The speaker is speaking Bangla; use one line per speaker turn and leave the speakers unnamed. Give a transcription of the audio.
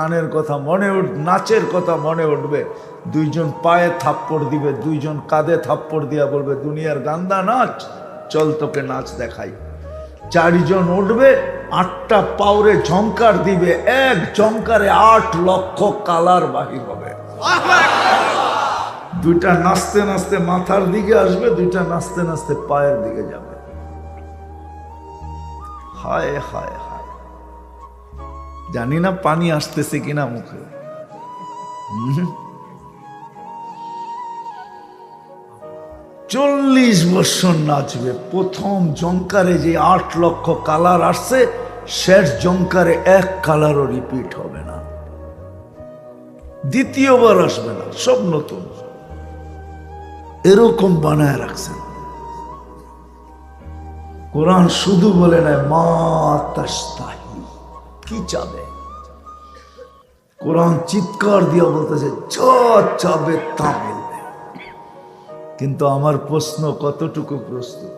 গানের কথা মনে নাচের কথা মনে উঠবে, দুইজন পায়ে থাপ্পড় দিবে, দুইজন কাঁধে থাপ্পড় দিয়া বলবে দুনিয়ার গান্দা নাচ, চল তোকে নাচ দেখাই। চারজন উঠবে, 8টা পাউরে ঝংকার দিবে, এক ঝংকারে 8 লক্ষ কালার বাহির হবে। দুইটা নাচতে নাচতে মাথার দিকে আসবে, দুইটা নাচতে নাচতে পায়ের দিকে যাবে। হায় হায় হায়, জানি না পানি আসতেছে কিনা মুখে। 40 বছর নাচবে। প্রথম জংকারে যে 8 লক্ষ কালার আসছে, শেষ জংকারে 1 কালারও রিপিট হবে না, দ্বিতীয়বার আসবে না, সব নতুন। এরকম বানায় রাখছেন। কোরআন শুধু বলে না মা তাশতাহি, কি চাবে। কোরআন চিৎকার দিয়ে বলতেছে যা চাবে তা বলবে। কিন্তু আমার প্রশ্ন, কতটুকু প্রস্তুত?